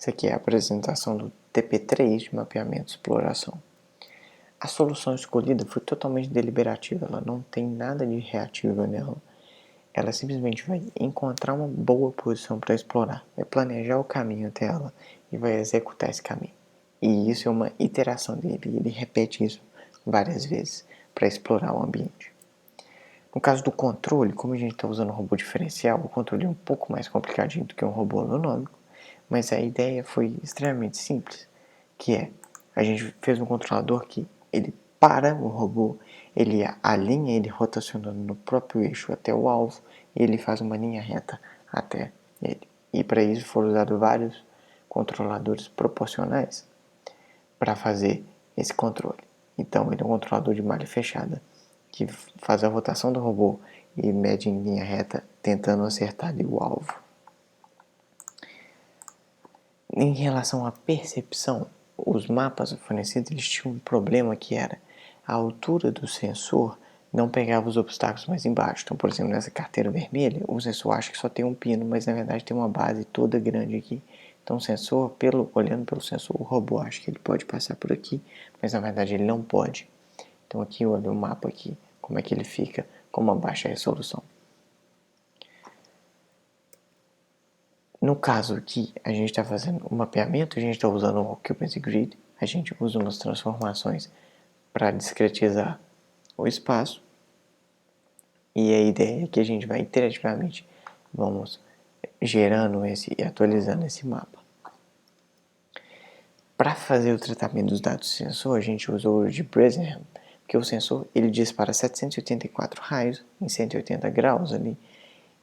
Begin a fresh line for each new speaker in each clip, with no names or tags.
Isso aqui é a apresentação do TP3 de mapeamento e exploração. A solução escolhida foi totalmente deliberativa, ela não tem nada de reativa nela. Ela simplesmente vai encontrar uma boa posição para explorar, vai planejar o caminho até ela e vai executar esse caminho. E isso é uma iteração dele, ele repete isso várias vezes para explorar o ambiente. No caso do controle, como a gente está usando um robô diferencial, o controle é um pouco mais complicadinho do que um robô anômico, mas a ideia foi extremamente simples, que é, a gente fez um controlador que ele para o robô, ele alinha ele rotacionando no próprio eixo até o alvo, e ele faz uma linha reta até ele. E para isso foram usados vários controladores proporcionais para fazer esse controle. Então ele é um controlador de malha fechada, que faz a rotação do robô e mede em linha reta, tentando acertar ali o alvo. Em relação à percepção, os mapas fornecidos eles tinham um problema que era a altura do sensor não pegava os obstáculos mais embaixo. Então, por exemplo, nessa carteira vermelha, o sensor acha que só tem um pino, mas na verdade tem uma base toda grande aqui. Então o sensor, olhando pelo sensor, o robô acha que ele pode passar por aqui, mas na verdade ele não pode. Então aqui olha o mapa aqui, como é que ele fica com uma baixa resolução. No caso aqui, a gente está fazendo um mapeamento, a gente está usando o Occupancy Grid, a gente usa umas transformações para discretizar o espaço, e a ideia é que a gente vai iterativamente, vamos gerando e atualizando esse mapa. Para fazer o tratamento dos dados do sensor, a gente usou o de Bresenham, porque o sensor ele dispara 784 raios em 180 graus ali,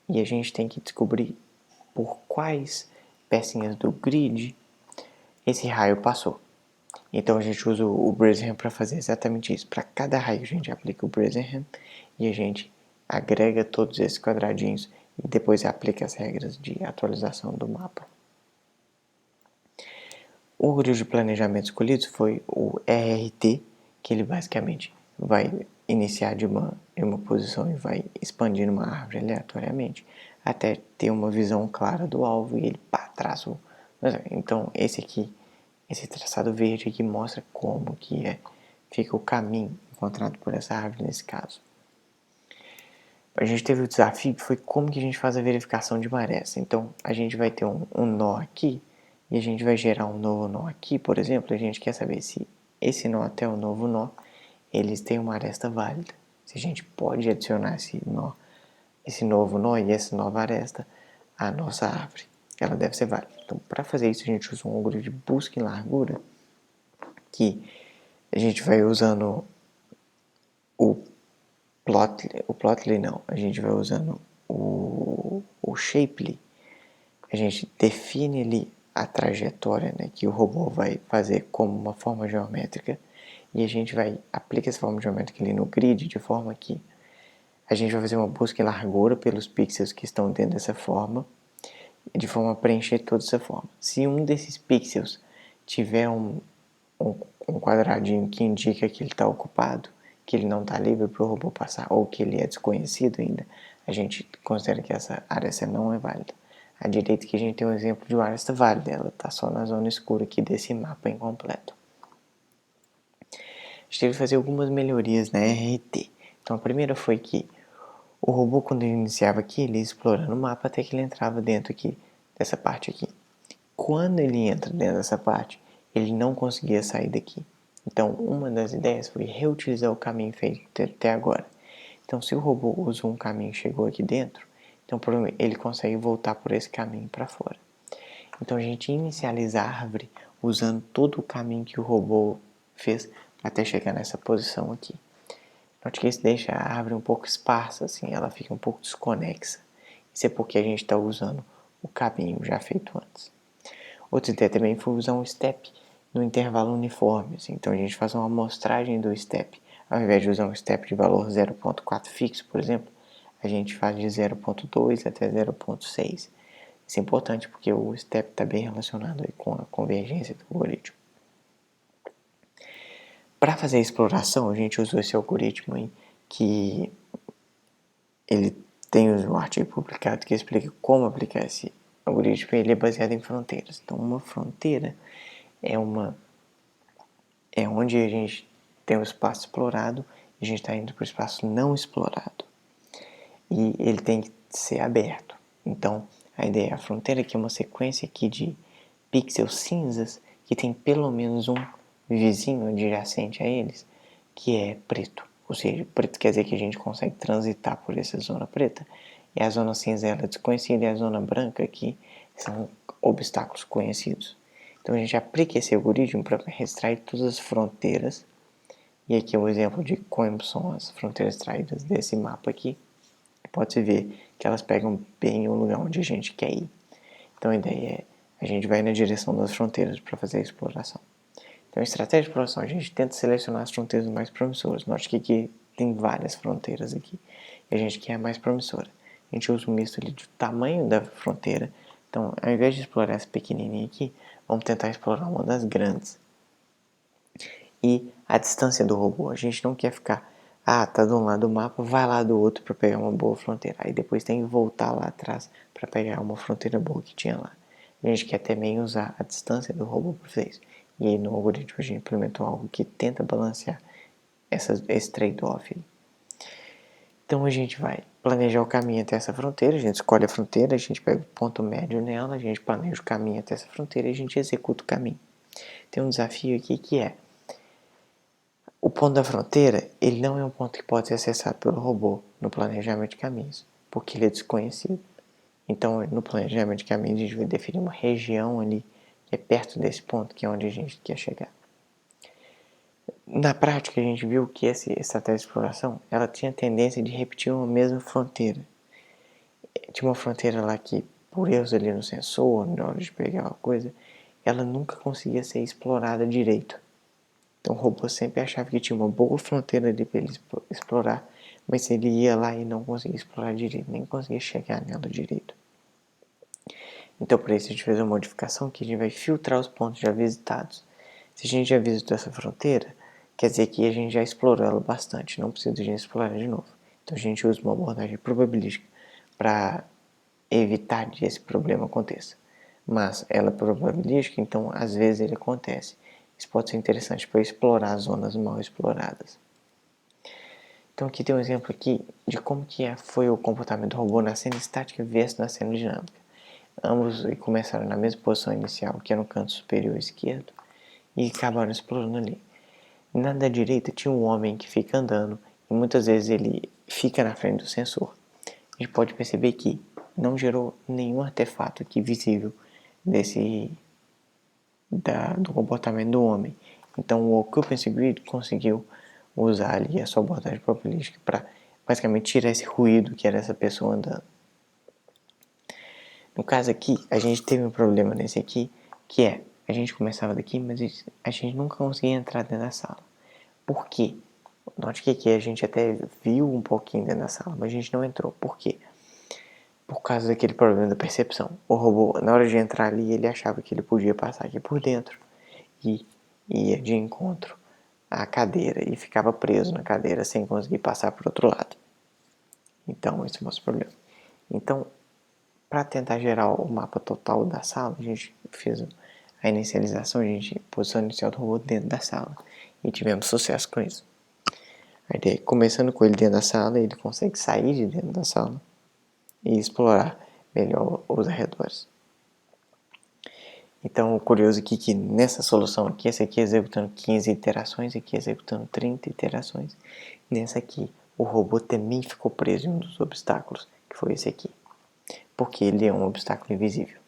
e a gente tem que descobrir por quais pecinhas do grid esse raio passou. Então a gente usa o Bresenham para fazer exatamente isso. Para cada raio a gente aplica o Bresenham e a gente agrega todos esses quadradinhos e depois aplica as regras de atualização do mapa. O grid de planejamento escolhido foi o RRT, que ele basicamente vai iniciar de uma posição e vai expandindo uma árvore aleatoriamente até ter uma visão clara do alvo e ele traça o... Então esse aqui, esse traçado verde aqui mostra como que fica o caminho encontrado por essa árvore nesse caso. A gente teve o desafio que foi como que a gente faz a verificação de marés. Então a gente vai ter um nó aqui e a gente vai gerar um novo nó aqui, por exemplo, a gente quer saber se esse nó até o novo nó, eles têm uma aresta válida. Se a gente pode adicionar esse novo nó e essa nova aresta à nossa árvore. Ela deve ser válida. Então, para fazer isso, a gente usa um algoritmo de busca em largura, que a gente vai usando o Plotly não, a gente vai usando o Shapely. A gente define ali a trajetória, né, que o robô vai fazer como uma forma geométrica e a gente vai aplicar essa forma geométrica ali no grid de forma que a gente vai fazer uma busca em largura pelos pixels que estão dentro dessa forma, de forma a preencher toda essa forma. Se um desses pixels tiver um quadradinho que indica que ele está ocupado, que ele não está livre para o robô passar ou que ele é desconhecido ainda, a gente considera que essa aresta não é válida. À direita aqui a gente tem um exemplo de uma aresta válida, ela está só na zona escura aqui desse mapa incompleto. A gente teve que fazer algumas melhorias na RT. Então a primeira foi que o robô, quando ele iniciava aqui, ele ia explorando o mapa até que ele entrava dentro aqui, dessa parte aqui. Quando ele entra dentro dessa parte, ele não conseguia sair daqui. Então, uma das ideias foi reutilizar o caminho feito até agora. Então, se o robô usou um caminho e chegou aqui dentro, então ele consegue voltar por esse caminho para fora. Então, a gente inicializa a árvore usando todo o caminho que o robô fez até chegar nessa posição aqui. Note que isso deixa a árvore um pouco esparsa, assim, ela fica um pouco desconexa. Isso é porque a gente está usando o caminho já feito antes. Outra ideia também foi usar um step no intervalo uniforme. Assim. Então a gente faz uma amostragem do step. Ao invés de usar um step de valor 0.4 fixo, por exemplo, a gente faz de 0.2 até 0.6. Isso é importante porque o step está bem relacionado aí com a convergência do algoritmo. Para fazer a exploração, a gente usou esse algoritmo aí, que ele tem um artigo publicado que explica como aplicar esse algoritmo ele é baseado em fronteiras. Então, uma fronteira é onde a gente tem o espaço explorado e a gente está indo para o espaço não explorado. E ele tem que ser aberto. Então, a ideia, a fronteira aqui é uma sequência aqui de pixels cinzas que tem pelo menos um vizinho adjacente a eles que é preto. Ou seja, preto quer dizer que a gente consegue transitar por essa zona preta. E a zona cinza ela é desconhecida e a zona branca aqui são obstáculos conhecidos. Então a gente aplica esse algoritmo para extrair todas as fronteiras. E aqui é um exemplo de como são as fronteiras extraídas desse mapa aqui. Pode-se ver que elas pegam bem o lugar onde a gente quer ir. Então a ideia é a gente vai na direção das fronteiras para fazer a exploração. Então, a estratégia de exploração, a gente tenta selecionar as fronteiras mais promissoras. Note que aqui tem várias fronteiras aqui. E a gente quer a mais promissora. A gente usa um misto ali do tamanho da fronteira. Então, ao invés de explorar essa pequenininha aqui, vamos tentar explorar uma das grandes. E a distância do robô. A gente não quer ficar, tá de um lado do mapa, vai lá do outro para pegar uma boa fronteira. Aí depois tem que voltar lá atrás para pegar uma fronteira boa que tinha lá. A gente quer também usar a distância do robô para fazer isso. E aí no algoritmo a gente implementou algo que tenta balancear esse trade-off. Então a gente vai planejar o caminho até essa fronteira, a gente escolhe a fronteira, a gente pega o ponto médio nela, a gente planeja o caminho até essa fronteira e a gente executa o caminho. Tem um desafio aqui que é o ponto da fronteira, ele não é um ponto que pode ser acessado pelo robô no planejamento de caminhos, porque ele é desconhecido. Então, no planejamento de caminhos, a gente vai definir uma região ali que é perto desse ponto, que é onde a gente quer chegar. Na prática, a gente viu que essa estratégia de exploração, ela tinha tendência de repetir uma mesma fronteira. Tinha uma fronteira lá que, por erros ali no sensor, na hora de pegar uma coisa, ela nunca conseguia ser explorada direito. Então o robô sempre achava que tinha uma boa fronteira ali para ele explorar, mas ele ia lá e não conseguia explorar direito, nem conseguia chegar nela direito. Então por isso a gente fez uma modificação que a gente vai filtrar os pontos já visitados. Se a gente já visitou essa fronteira, quer dizer que a gente já explorou ela bastante, não precisa de a gente explorar de novo. Então a gente usa uma abordagem probabilística para evitar que esse problema aconteça. Mas ela é probabilística, então às vezes ele acontece. Isso pode ser interessante para explorar zonas mal exploradas. Então aqui tem um exemplo aqui de como que foi o comportamento do robô na cena estática versus na cena dinâmica. Ambos começaram na mesma posição inicial, que é no canto superior esquerdo, e acabaram explorando ali. Na da direita tinha um homem que fica andando e muitas vezes ele fica na frente do sensor. A gente pode perceber que não gerou nenhum artefato aqui visível do comportamento do homem. Então o Occupancy Grid conseguiu usar ali a sua abordagem probabilística para basicamente tirar esse ruído que era essa pessoa andando. No caso aqui, a gente teve um problema nesse aqui, que é, a gente começava daqui, mas a gente nunca conseguia entrar dentro da sala. Por quê? Note que aqui a gente até viu um pouquinho dentro da sala, mas a gente não entrou. Por quê? Por causa daquele problema da percepção. O robô, na hora de entrar ali, ele achava que ele podia passar aqui por dentro e ia de encontro à cadeira e ficava preso na cadeira sem conseguir passar para o outro lado. Então, esse é o nosso problema. Então, para tentar gerar o mapa total da sala, a gente fez a inicialização, a gente posição inicial do robô dentro da sala e tivemos sucesso com isso. A ideia, começando com ele dentro da sala, ele consegue sair de dentro da sala e explorar melhor os arredores. Então, o curioso aqui é que nessa solução aqui, essa aqui executando 15 iterações, aqui executando 30 iterações, nessa aqui o robô também ficou preso em um dos obstáculos, que foi esse aqui, porque ele é um obstáculo invisível.